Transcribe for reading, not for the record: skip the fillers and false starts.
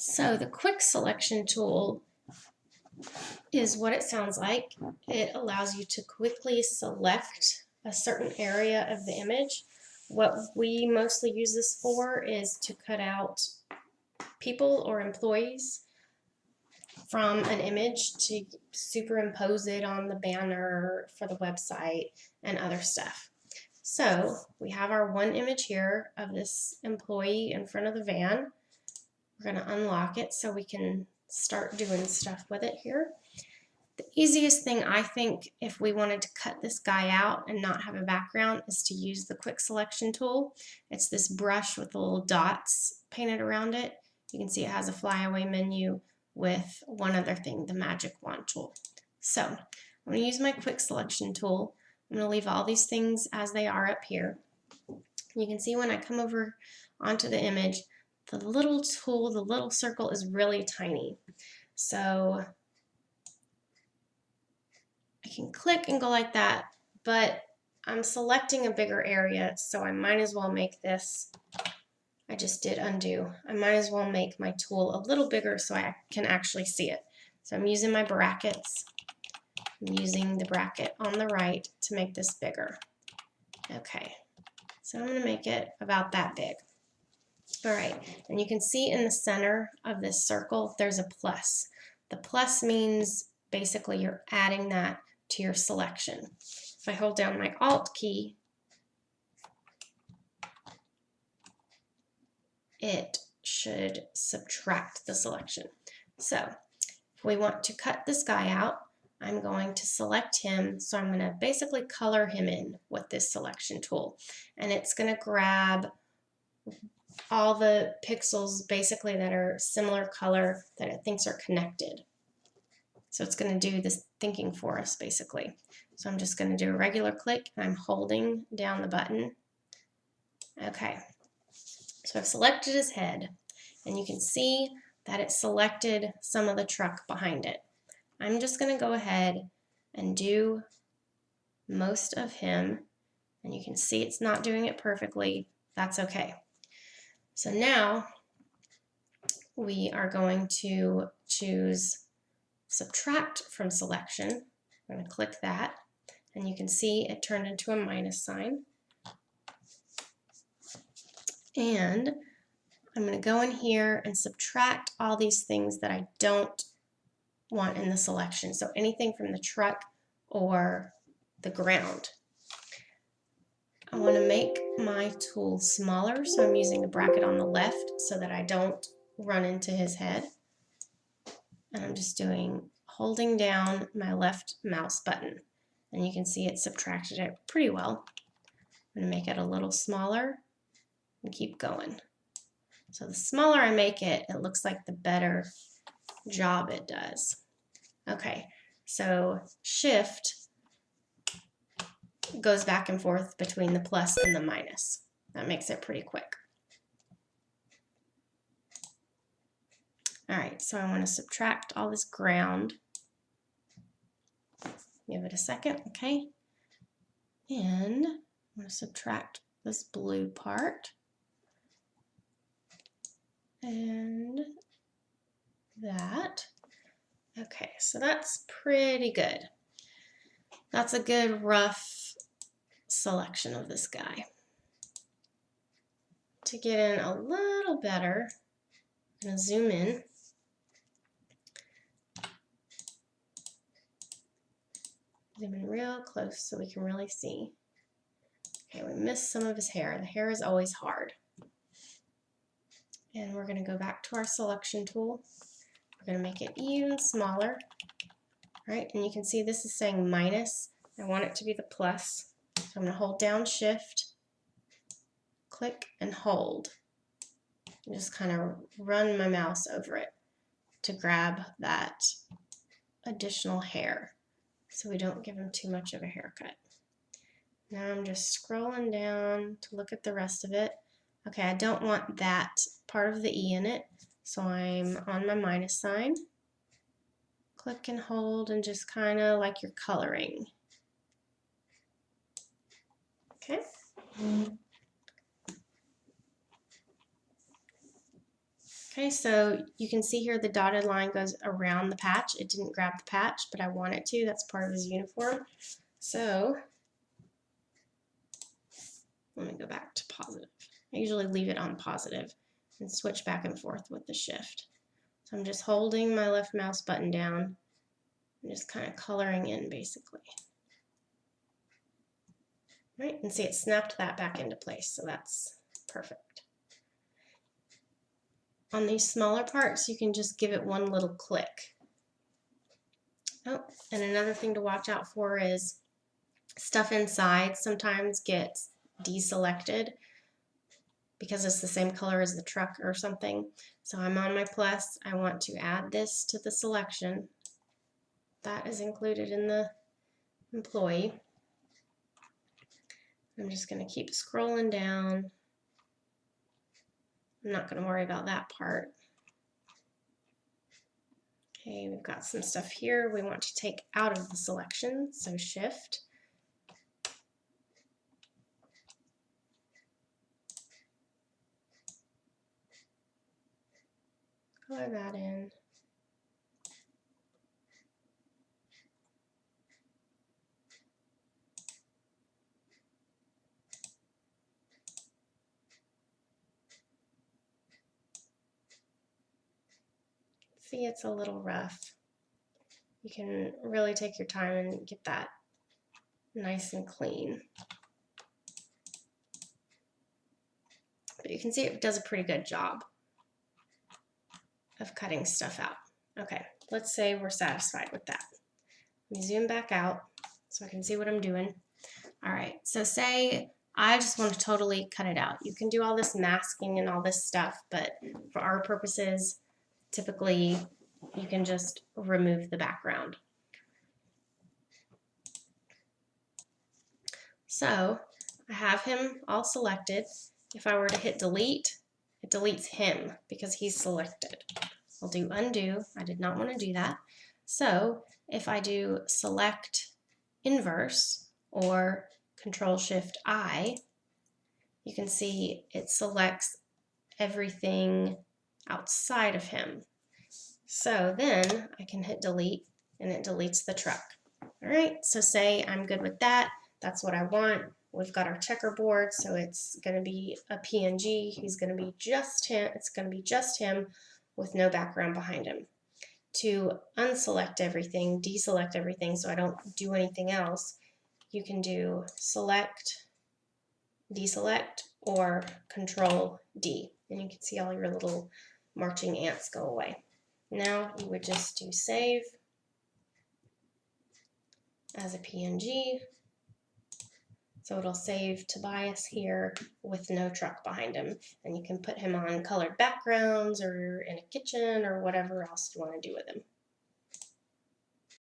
So the quick selection tool is what it sounds like. It allows you to quickly select a certain area of the image. What we mostly use this for is to cut out people or employees from an image to superimpose it on the banner for the website and other stuff. So we have our one image here of this employee in front of the van. We're going to unlock it so we can start doing stuff with it here. The easiest thing, I think, if we wanted to cut this guy out and not have a background, is to use the quick selection tool. It's this brush with the little dots painted around it. You can see it has a flyaway menu with one other thing, the magic wand tool. So I'm going to use my quick selection tool. I'm going to leave all these things as they are up here. You can see when I come over onto the image, the little tool, the little circle is really tiny. So I can click and go like that, but I'm selecting a bigger area, so I might as well make this, I just did undo. I might as well make my tool a little bigger so I can actually see it. So I'm using my brackets. I'm using the bracket on the right to make this bigger. Okay, so I'm going to make it about that big. All right, and you can see in the center of this circle, there's a plus. The plus means basically you're adding that to your selection. If I hold down my Alt key, it should subtract the selection. So if we want to cut this guy out, I'm going to select him, so I'm going to basically color him in with this selection tool. And it's going to grab all the pixels basically that are similar color that it thinks are connected. So it's going to do this thinking for us basically. So I'm just going to do a regular click and I'm holding down the button. Okay, so I've selected his head and you can see that it selected some of the truck behind it. I'm just going to go ahead and do most of him, and you can see it's not doing it perfectly. That's okay. So now we are going to choose subtract from selection. I'm going to click that and you can see it turned into a minus sign. And I'm going to go in here and subtract all these things that I don't want in the selection. So anything from the truck or the ground. I want to make my tool smaller, so I'm using the bracket on the left so that I don't run into his head. And I'm just holding down my left mouse button. And you can see it subtracted it pretty well. I'm going to make it a little smaller and keep going. So the smaller I make it, it looks like the better job it does. Okay, so Shift goes back and forth between the plus and the minus. That makes it pretty quick. All right, so I want to subtract all this ground. Give it a second, okay? And I'm going to subtract this blue part. And that. Okay, so that's pretty good. That's a good rough selection of this guy. To get in a little better, I'm going to zoom in. Zoom in real close so we can really see. Okay, we missed some of his hair. The hair is always hard. And we're going to go back to our selection tool. We're going to make it even smaller. All right, and you can see this is saying minus. I want it to be the plus. So I'm going to hold down Shift, click, and hold. And just kind of run my mouse over it to grab that additional hair so we don't give him too much of a haircut. Now I'm just scrolling down to look at the rest of it. Okay, I don't want that part of the E in it, so I'm on my minus sign. Click and hold and just kind of like you're coloring. Okay. Okay, so you can see here the dotted line goes around the patch. It didn't grab the patch, but I want it to. That's part of his uniform. So let me go back to positive. I usually leave it on positive and switch back and forth with the shift. So I'm just holding my left mouse button down and just kind of coloring in basically. Right, and see it snapped that back into place, so that's perfect. On these smaller parts, you can just give it one little click. Oh, and another thing to watch out for is stuff inside sometimes gets deselected because it's the same color as the truck or something. So I'm on my plus. I want to add this to the selection. That is included in the employee. I'm just going to keep scrolling down. I'm not going to worry about that part. Okay, we've got some stuff here we want to take out of the selection, so shift. Color that in. See, it's a little rough. You can really take your time and get that nice and clean. But you can see it does a pretty good job of cutting stuff out. Okay, let's say we're satisfied with that. Let me zoom back out so I can see what I'm doing. All right, so say I just want to totally cut it out. You can do all this masking and all this stuff, but for our purposes, typically you can just remove the background. So I have him all selected. If I were to hit delete, it deletes him because he's selected. I'll do undo. I did not want to do that. So if I do select inverse or Control-Shift-I, you can see it selects everything outside of him. So then I can hit delete and it deletes the truck. All right, so say I'm good with that. That's what I want. We've got our checkerboard, so it's going to be a PNG. He's going to be just him. It's going to be just him with no background behind him. To unselect everything, deselect everything so I don't do anything else, you can do select, deselect, or Control D, and you can see all your little marching ants go away. Now you would just do save as a PNG. So it'll save Tobias here with no truck behind him. And you can put him on colored backgrounds or in a kitchen or whatever else you want to do with him.